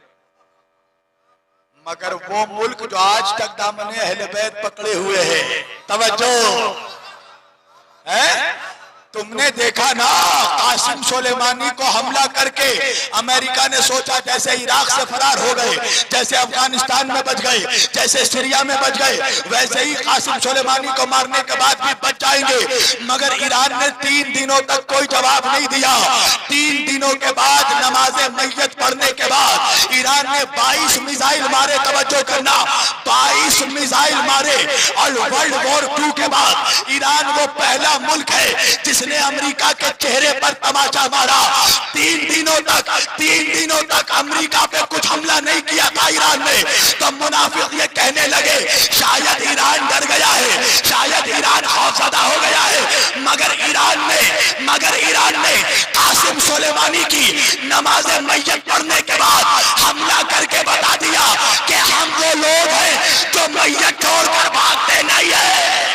मगर वो मुल्क जो आज तक दामने अहले बैत पकड़े हुए हैं, तवज्जो है। तुमने देखा ना कासिम सुलेमानी को हमला करके अमेरिका ने सोचा जैसे इराक से फरार हो गए, जैसे अफगानिस्तान में बच गए, जैसे सीरिया में बच गए, वैसे ही कासिम सुलेमानी को मारने के बाद भी बच जाएंगे। मगर ईरान ने 3 दिनों तक कोई जवाब नहीं दिया। 3 दिनों के बाद नमाज़े मैयत पढ़ने के बाद ईरान ने 22 मिसाइल मारे। तवज्जो करना, 22 मिसाइल मारे। और वर्ल्ड वॉर 2 के बाद ईरान वो पहला मुल्क है जिसने अमेरिका के चेहरे पर तमाचा मारा। 3 दिनों तक अमेरिका पे कुछ हमला नहीं किया था ईरान ने। तो मुनाफिक ये कहने लगे शायद ईरान डर गया है, शायद ईरान खौफजदा हो गया है। मगर ईरान ने कासिम सुलेमानी की नमाज़े मैयत पढ़ने के बाद हमला करके बता दिया कि हम वो लोग हैं जो मैयत छोड़कर भागते नहीं है।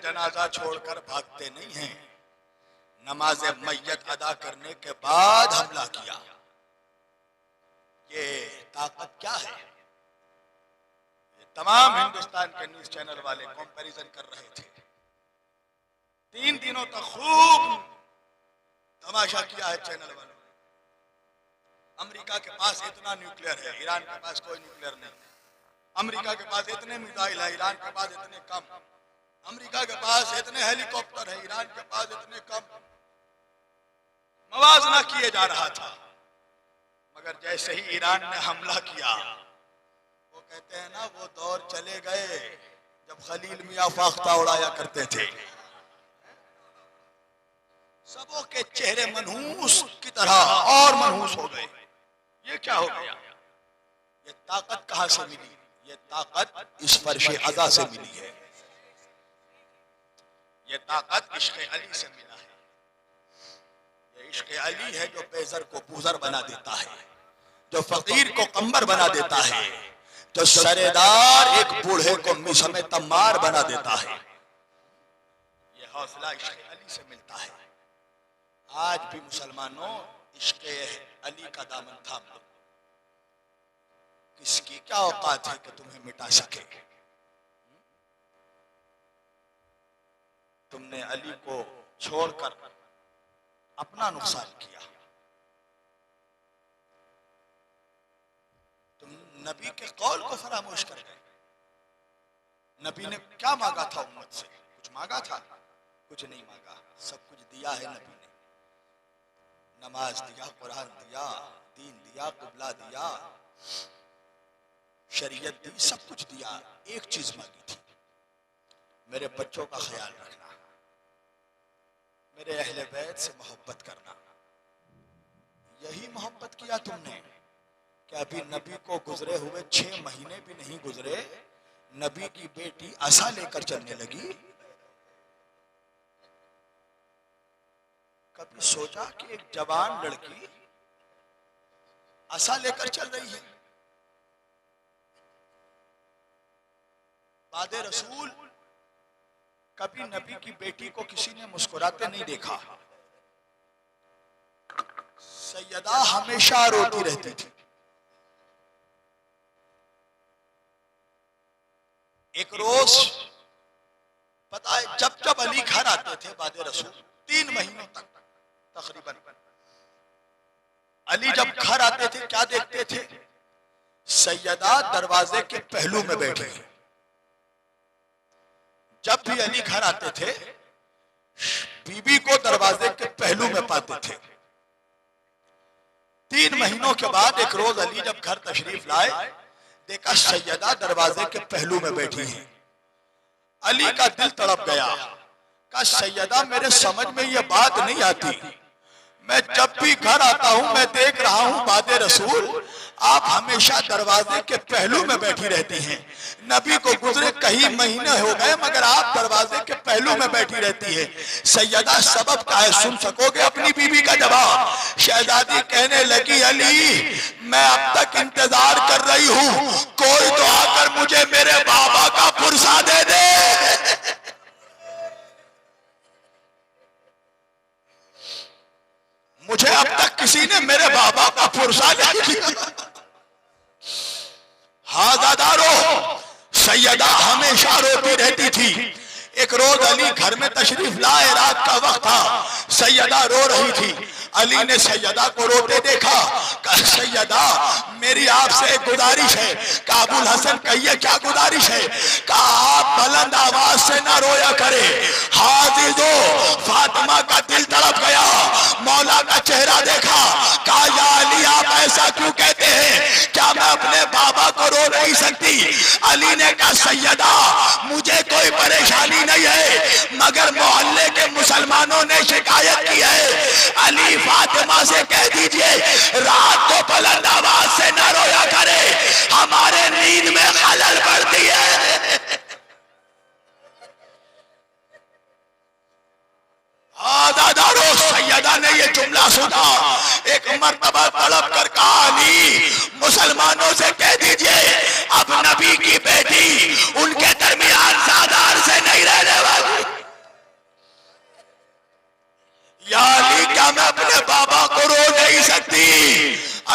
जनाजा छोड़कर भागते नहीं हैं, नमाज मैयत अदा करने के बाद हमला किया। ये ताकत क्या है? ये तमाम हिंदुस्तान के न्यूज चैनल वाले कंपैरिजन कर रहे थे। 3 दिनों तक खूब तमाशा किया है चैनल वालों ने। अमेरिका के पास इतना न्यूक्लियर है, ईरान के पास कोई न्यूक्लियर नहीं। अमेरिका के पास इतने मिसाइल है, ईरान के पास इतने कम। अमेरिका के पास इतने हेलीकॉप्टर है, ईरान के पास इतने कम। मवाजना किए जा रहा था, मगर जैसे ही ईरान ने हमला किया, वो कहते हैं ना, वो दौर चले गए जब खलील मियां फाख्ता उड़ाया करते थे। सबों के चेहरे मनहूस की तरह और मनहूस हो गए। ये क्या हो गया? ये ताकत कहां से मिली? ये ताकत इस फर्श अज़ा से मिली है। ये ताकत इश्क़ अली से मिला है। ये इश्क़ अली है जो बेज़र को बूज़र बना देता है, जो फकीर को कम्बर बना देता है, जो सरेदार एक बूढ़े को मिसमे तम्मार बना देता है। ये हौसला इश्क़ अली से मिलता है। आज भी मुसलमानों, इश्क़ अली का दामन थाम लो। किसकी क्या औकात है कि तुम्हें मिटा सके? तुमने अली को छोड़कर अपना नुकसान किया। तुम नबी के कौल को फरामोश कर गए। नबी ने क्या मांगा था उम्मत से? कुछ मांगा था? कुछ नहीं मांगा। सब कुछ दिया है नबी ने। नमाज दिया, कुरान दिया, दीन दिया, क़िबला दिया, शरीयत दी, सब कुछ दिया। एक चीज मांगी थी, मेरे बच्चों का ख्याल रखना, मेरे अहले बैत से मोहब्बत करना। यही मोहब्बत किया तुमने कि अभी नबी को गुजरे हुए 6 महीने भी नहीं गुजरे, नबी की बेटी असा लेकर चलने लगी। कभी सोचा कि एक जवान लड़की असा लेकर चल रही है? बादे रसूल कभी नबी की बेटी को किसी ने मुस्कुराते नहीं देखा। सैयदा हमेशा रोती रहती थी। एक रोज पता है, जब जब अली घर आते थे बादे रसूल, 3 महीनों तक तकरीबन, अली जब घर आते थे क्या देखते थे? सैयदा दरवाजे के पहलू में बैठी है। जब भी अली घर आते थे, बीबी को दरवाजे के पहलू में पाते थे। 3 महीनों के बाद एक रोज अली जब घर तशरीफ लाए, देखा सैयदा दरवाजे के पहलू में बैठी हैं। अली का दिल तड़प गया। कहा सैयदा, मेरे समझ में ये बात नहीं आती। मैं जब भी घर आता हूं, मैं देख रहा हूं बादे रसूल आप हमेशा दरवाजे के पहलू में बैठी रहती हैं। नबी को गुजरे कई महीने हो गए, मगर आप दरवाजे के पहलू में बैठी रहती है। सैयदा, सबब क्या है? सुन सकोगे अपनी बीबी का जवाब? शहजादी कहने लगी, अली मैं अब तक इंतजार कर रही हूं, कोई तो आकर मुझे मेरे बाबा का पुरसा दे दे। मुझे अब तक किसी ने मेरे बाबा का पुरसा नहीं दिया। हाज़ादारो, सैयदा हमेशा रोती रहती थी। एक रोज अली घर में तशरीफ लाए, रात का वक्त था, सैयदा रो रही थी। अली ने सैयदा को रोते देखा। कहा सैयदा, मेरी आपसे एक गुजारिश है। कहा अबुल हसन कहिए क्या गुजारिश है? कहा आप बुलंद आवाज से ना रोया करे। हाजिजो, फातिमा का दिल तड़प गया, मौला का चेहरा देखा। कहा या अली आप ऐसा क्यों कहते हैं? क्या मैं अपने बाबा को रो नहीं सकती? अली ने कहा सैयदा, मुझे कोई परेशानी नहीं है, मगर मोहल्ले के मुसलमानों ने शिकायत की है। अली फातिमा से कह दीजिए रात को बुलंद आवाज से न रोया करे, हमारे नींद में खलल पड़ती है। आदादारो, सैयदा ने ये जुमला सुना, एक मर्तबा तड़प कर कहा अली मुसलमानों से कह दीजिए अब नबी की बेटी उनके दरमियान सादार से नहीं रहने वाली।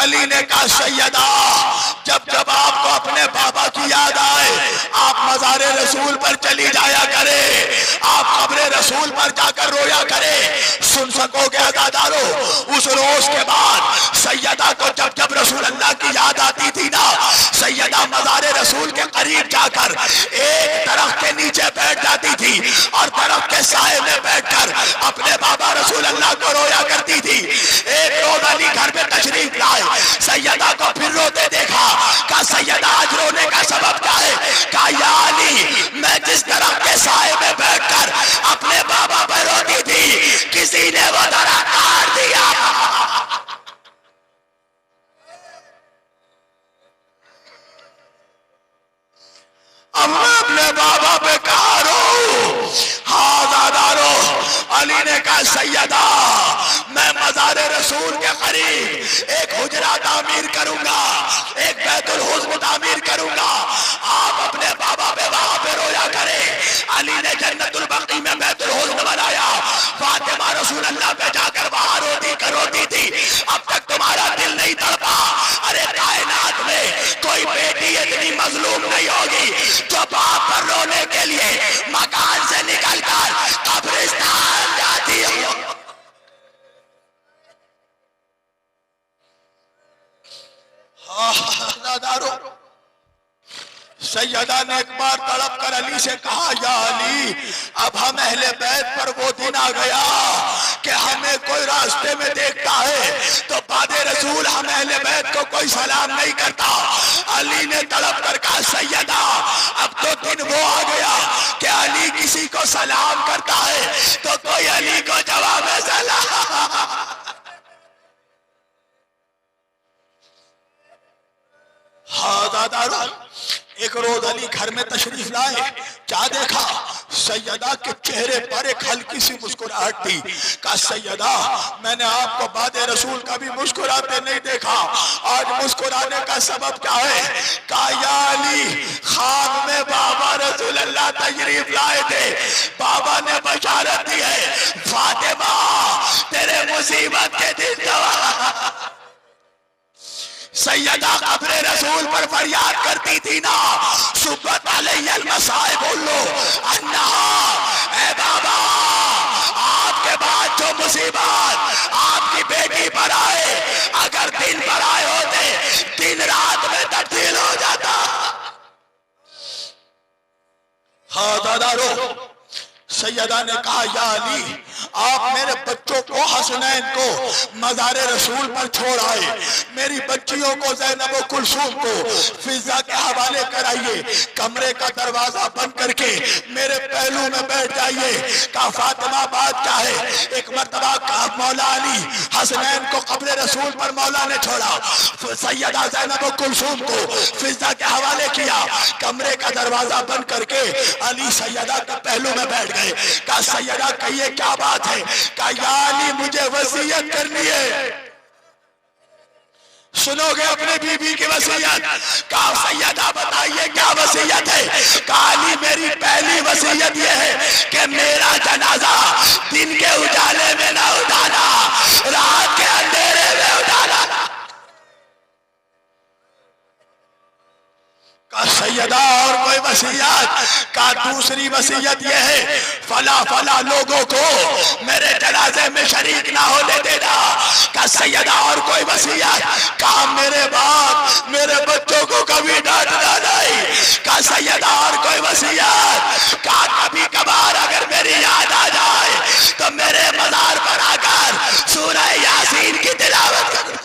अली ने कहा सैयदा, जब जब आपको अपने बाबा की याद आए आप मज़ारे रसूल पर चली जाया करे, आप कब्रे रसूल पर जाकर रोया करे। सुन सकोगे अज़ादारों, उस रोज के बाद सैयदा को जब जब रसूल अल्लाह की याद आती थी ना, सैयदा मज़ारे रसूल के करीब जाकर एक दरख्त के नीचे बैठ जाती थी और दरख्त के साए में बैठकर अपने बाबा रसूल अल्लाह को रोया करती थी। एक रोज अली घर में तशरीफ लाए, सैयदा को फिर रोते देखा। कहा सैयदा आज रोने का सबब क्या है? कहा या अली, मैं जिस दरख्त के साए में बैठकर अपने बाबा पर रोती थी, किसी ने वो दरख्त काट दिया। अब मैं अपने बाबा पे कहा रो? हाँ दादारो, अली ने कहा सैयदा, मैं मज़ारे रसूल के करीब एक हुजरा तामीर करूंगा, एक बैतुल हुस्न तामीर करूंगा, आप अपने बाबा पे वहां पे रोया करें। अली ने जन्नतुल बकी में बैतुल हुस्न बनाया, फातिमा रसूल अल्लाह पे जाकर वहां रोती थी। अब तक तुम्हारा दिल नहीं तड़पा? अरे कायनात में कोई बेटी इतनी मजलूम नहीं होगी जो बाप पर रोने के लिए मकान से निकलकर कब्रिस्तान जाती हो। सैयदा ने एक बार तड़प कर अली से कहा या अली, अब हम अहले बैत पर वो दिन आ गया कि हमें कोई रास्ते में देखता है तो बादे रसूल हम अहले बैत को कोई सलाम नहीं करता। अली ने तड़प कर कहा सैयदा, अब तो दिन वो आ गया कि अली किसी को सलाम करता है तो कोई अली को जवाब सलाम। हाँ दादा, एक रोज अली घर में तशरीफ लाए, क्या देखा? सैयदा के चेहरे पर एक हल्की सी मुस्कुराहट थी। कहा सैयदा, मैंने आपको बादे रसूल कभी मुस्कुराते नहीं देखा, आज मुस्कुराने का सबब क्या है? कहा या अली, ख्वाब में बाबा रसूल अल्लाह तशरीफ लाए थे, बाबा ने बशारत दी है फातिमा तेरे मुसीबत के दिन दवा। सैयदा कब्रे रसूल पर फरियाद करती थी ना, सुब्बत अलैहिल मसाइब बोलो अन्ना, ऐ बाबा आपके बाद जो मुसीबत आपकी बेटी पर आए, अगर दिन पर आए होते दिन रात में तब्दील हो जाता। हाँ दादा रो। सैयदा ने कहा या अली, आप मेरे बच्चों को हसनैन को मज़ारे रसूल पर छोड़ आए, मेरी बच्चियों को ज़ैनब और कुलसूम को फिजा के हवाले कराइए, कमरे का दरवाजा बंद करके मेरे पहलू में बैठ जाइए। कहा फातिमा बात क्या है? एक मर्तबा कहा मौला अली हसनैन को कब्र रसूल पर मौला ने छोड़ा, सैयदा ज़ैनब और कुलसूम को फिजा के हवाले किया, कमरे का दरवाजा बंद करके अली सैयदा के पहलू में बैठ गए। कहा सैयदा कहिए क्या बात है? कहा या अली मुझे वसीयत करनी है, सुनोगे अपने बीबी की वसीयत? कहा सैयदा बताइए क्या वसीयत है? कहा अली मेरी पहली वसीयत यह है कि मेरा जनाजा दिन के उजाले में ना उठाना, रात के अंधेरे में उठाना। सैयदा और कोई वसीयत? का दूसरी वसीयत यह है फला फला लोगों को मेरे जनाजे में शरीक ना होने देना। का सैयदा और कोई वसीयत? का मेरे बाप मेरे बच्चों को कभी डांटना नहीं। का सैयदा और कोई वसीयत? का कभी कभार अगर मेरी याद आ जाए तो मेरे मज़ार पर आकर सूरह यासीन की तिलावत कर।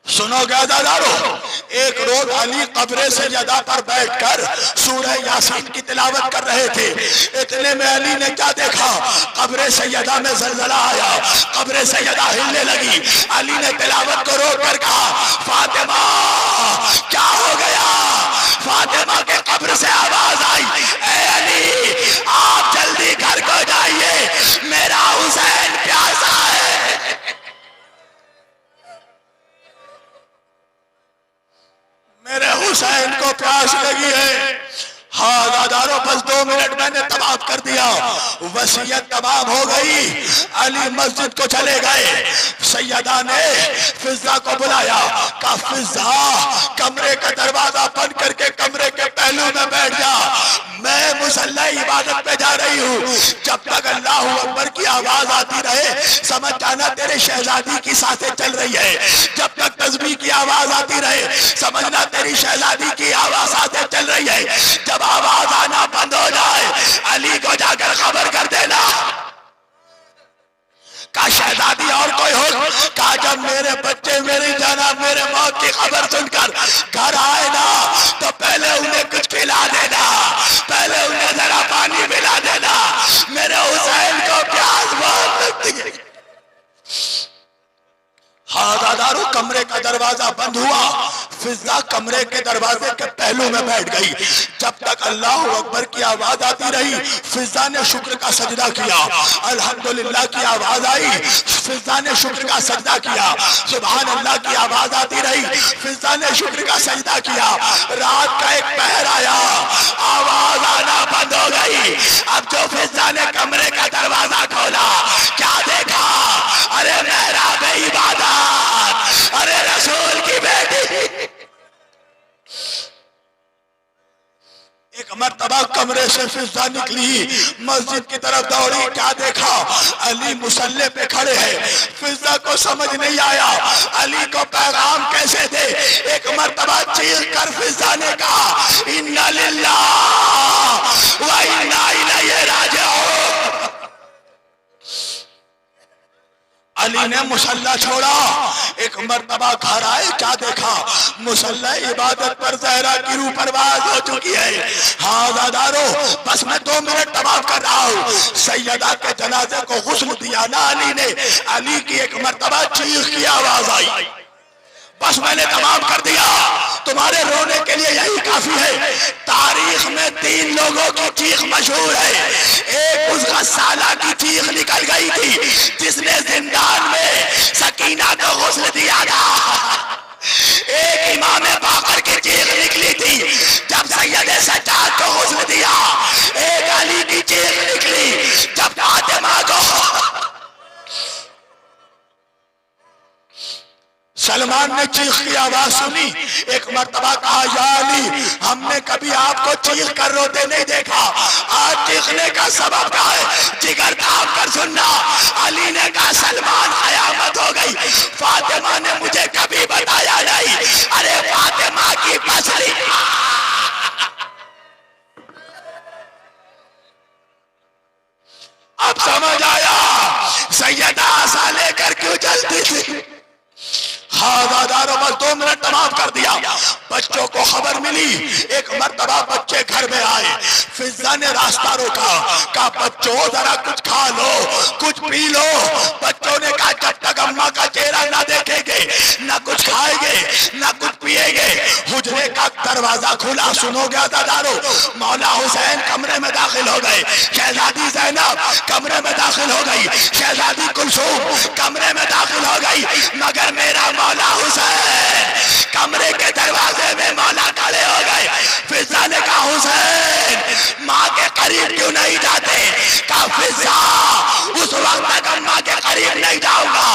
सुनोगे अज़ादारो, एक रोज अली कब्रे सैयदा पर बैठकर सूरह यासीन की तिलावत कर रहे थे। इतने में अली ने क्या देखा? कब्रे सैयदा में ज़लज़ला आया, कब्रे सैयदा हिलने लगी। अली ने तिलावत को रोक कर कहा फातिमा क्या हो गया? फातिमा के कब्र से आवाज आई, ऐ अली आप जल्दी घर को जाइए, मेरा हुसैन प्यासा है। मेरे हुसैन को प्यास लगी है। हाँ दादारो, बस 2 मिनट मैंने तमाम कर दिया। वसीयत तमाम हो गई। अली मस्जिद को चले गए। सैयदा ने फिजा को बुलाया, कहा फिजा कमरे का दरवाजा बंद करके कमरे के पहलू में बैठ जा, मैं मुसल्ला इबादत पे जा रही हूँ। जब तक अल्लाह अकबर की आवाज आती रहे समझ जाना तेरे शहजादी की सांसें चल रही है। जब तक तस्बीह की आवाज आती रहे समझना तेरी शहजादी की आवाज सांसें चल रही है। जब आवाज आना बंद हो जाए अली को जाकर खबर कर देना। का शहजादी और कोई हो? का जब मेरे बच्चे मेरी जाना मेरे मौत की खबर सुनकर घर आए ना तो पहले उन्हें कुछ खिला देना, पहले उन्हें जरा पानी पिला देना। मेरे हुसैन को प्यास बहुत लगती है। हाँ दादारो, कमरे का दरवाजा बंद हुआ। फिजा कमरे के दरवाजे के पहलू में बैठ गई। जब तक अल्लाह अकबर की आवाज आती रही फिजा ने शुक्र का सजदा किया। अल्हम्दुलिल्लाह की आवाज आई, फिजा ने शुक्र का सजदा किया। सुभान अल्लाह की आवाज आती रही, फिजा ने शुक्र का सजदा किया। रात का एक पहर आया, आवाज आना बंद हो गई। अब जो फिजा ने कमरे का दरवाजा खोला क्या देखा? अरे मेहराब इबादत, अरे रसूल की बेटी। एक मर्तबा कमरे से फिजा निकली, मस्जिद की तरफ दौड़ी। क्या देखा? अली मुसल्ले पे खड़े हैं। फिजा को समझ नहीं आया अली को पैगाम कैसे दे। एक मर्तबा चीख कर फिजा ने कहा, इन्ना लिल्लाह व इन्ना इलैहि राजिऊन। अली ने मुसल्ला छोड़ा। एक मर्तबा घर आए, क्या देखा? मुसल्ला इबादत पर जहरा की रूह परवाज हो चुकी है। हाँ दादारो, बस मैं 2 मिनट तमाम कर रहा हूँ। सैयदा के जनाजे को गुस्ल दिया ना अली ने। अली की एक मर्तबा चीख की आवाज आई, बस मैंने तमाम कर दिया। तुम्हारे रोने के लिए यही काफी है। तारीख में 3 लोगों की चीख मशहूर है। एक उस गस्साला की चीख निकल गई थी जिसने जिंदान में सकीना को गुस्ल दिया था। एक इमाम बाकर की चीख निकली थी जब सैयद सज्जाद को गुस्ल दिया। एक अली की चीख निकली जब फातिमा को। सलमान ने चीख की आवाज सुनी। एक मर्तबा कहा, या अली, हमने कभी आपको चीख कर रोते नहीं देखा, आज चीखने का सबब क्या है? जिगर थाम कर सुनना। अली ने कहा, सलमान कयामत हो गई, फातिमा ने मुझे कभी बताया नहीं। अरे फातिमा की पसली। अब समझ आया सैयदा आशा लेकर क्यों चलती थी। हाँ दादारो, बस 2 मिनट तमाम कर दिया। बच्चों को खबर मिली। एक मर्तबा बच्चे घर में आए। फिजा ने रास्ता रोका, कहा बच्चों जरा कुछ खा लो, कुछ पी लो। बच्चों ने कहा जब तक अम्मा का चेहरा ना देखेंगे ना कुछ खाएंगे ना कुछ पिएंगे। हुजरे का दरवाजा खुला, सुनो गया दादारो। मौला हुसैन कमरे में दाखिल हो गए, शहजादी ज़ैनब कमरे में दाखिल हो गई, शहजादी कुलसूम कमरे में दाखिल हो गई। मगर मेरा मौला हुसैन कमरे के दरवाजे में मौला खड़े हो गए। फिजा ने कहा, हुसैन माँ के करीब क्यों नहीं जाते? कहा फिजा, उस वक्त तक अम्मा के करीब नहीं जाऊंगा